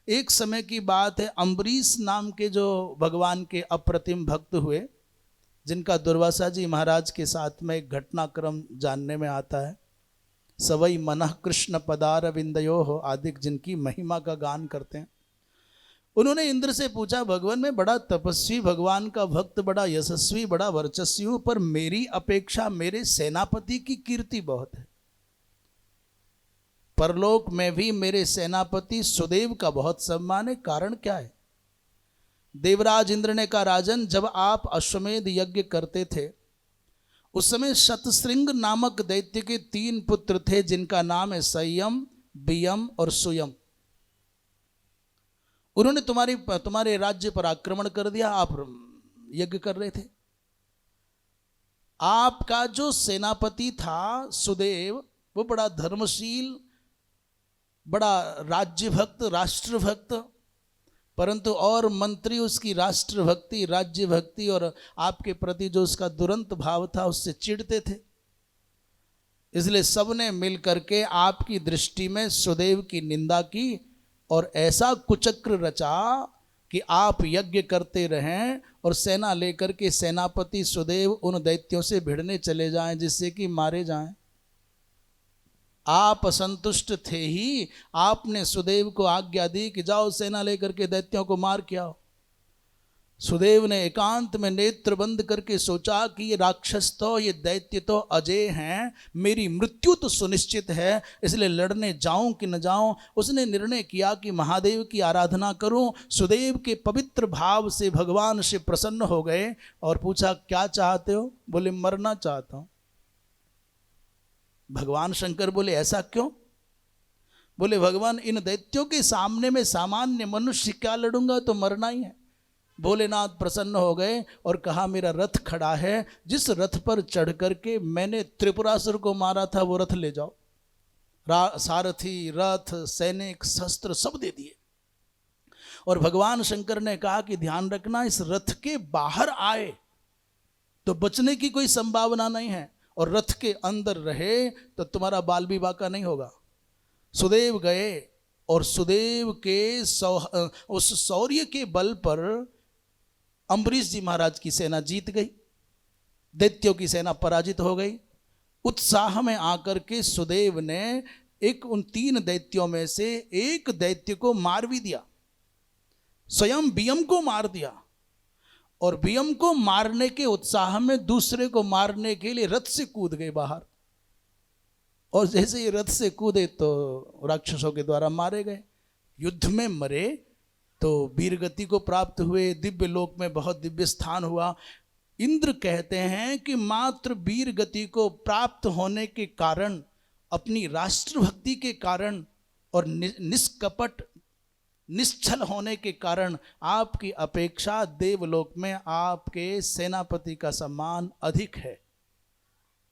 एक समय की बात है, अम्बरीश नाम के जो भगवान के अप्रतिम भक्त हुए, जिनका दुर्वासा जी महाराज के साथ में एक घटनाक्रम जानने में आता है। सवई मनः कृष्ण पदार विंदयो हो आदिक, जिनकी महिमा का गान करते हैं। उन्होंने इंद्र से पूछा, भगवान मैं बड़ा तपस्वी, भगवान का भक्त, बड़ा यशस्वी, बड़ा वर्चस्वी हूं, पर मेरी अपेक्षा मेरे सेनापति की कीर्ति बहुत है। परलोक में भी मेरे सेनापति सुदेव का बहुत सम्मान है, कारण क्या है? देवराज इंद्र ने कहा, राजन जब आप अश्वमेध यज्ञ करते थे उस समय शतश्रृंग नामक दैत्य के 3 पुत्र थे, जिनका नाम है संयम, वियम और सुयम। उन्होंने तुम्हारे राज्य पर आक्रमण कर दिया, आप यज्ञ कर रहे थे। आपका जो सेनापति था सुदेव, वो बड़ा धर्मशील, बड़ा राज्य भक्त, राष्ट्र भक्त, परंतु और मंत्री उसकी राष्ट्र भक्ति, राज्य भक्ति और आपके प्रति जो उसका दुरंत भाव था उससे चिढ़ते थे। इसलिए सबने मिल करके आपकी दृष्टि में सुदेव की निंदा की और ऐसा कुचक्र रचा कि आप यज्ञ करते रहें और सेना लेकर के सेनापति सुदेव उन दैत्यों से भिड़ने चले जाएं, जिससे कि मारे जाएं। आप असंतुष्ट थे ही, आपने सुदेव को आज्ञा दी कि जाओ सेना लेकर के दैत्यों को मार के आओ। सुदेव ने एकांत में नेत्र बंद करके सोचा कि ये राक्षस तो, ये दैत्य तो अजय हैं, मेरी मृत्यु तो सुनिश्चित है, इसलिए लड़ने जाऊं कि न जाऊं। उसने निर्णय किया कि महादेव की आराधना करूं। सुदेव के पवित्र भाव से भगवान शिव प्रसन्न हो गए और पूछा, क्या चाहते हो? बोले, मरना चाहता हूं। भगवान शंकर बोले, ऐसा क्यों? बोले, भगवान इन दैत्यों के सामने में सामान्य मनुष्य क्या लड़ूंगा, तो मरना ही है। भोलेनाथ प्रसन्न हो गए और कहा, मेरा रथ खड़ा है, जिस रथ पर चढ़ करके मैंने त्रिपुरासुर को मारा था वो रथ ले जाओ। सारथी, रथ, सैनिक, शस्त्र सब दे दिए। और भगवान शंकर ने कहा कि ध्यान रखना, इस रथ के बाहर आए तो बचने की कोई संभावना नहीं है, और रथ के अंदर रहे तो तुम्हारा बाल विवाह का नहीं होगा। सुदेव गए और सुदेव के उस शौर्य के बल पर अम्बरीश जी महाराज की सेना जीत गई, दैत्यों की सेना पराजित हो गई। उत्साह में आकर के सुदेव ने उन 3 दैत्यों में से एक दैत्य को मार भी दिया, स्वयं वियम को मार दिया, और वियम को मारने के उत्साह में दूसरे को मारने के लिए रथ से कूद गए बाहर। और जैसे ये रथ से कूदे तो राक्षसों के द्वारा मारे गए। युद्ध में मरे तो वीर गति को प्राप्त हुए, दिव्य लोक में बहुत दिव्य स्थान हुआ। इंद्र कहते हैं कि मात्र वीर गति को प्राप्त होने के कारण, अपनी राष्ट्रभक्ति के कारण और निष्कपट निश्चल होने के कारण आपकी अपेक्षा देवलोक में आपके सेनापति का सम्मान अधिक है।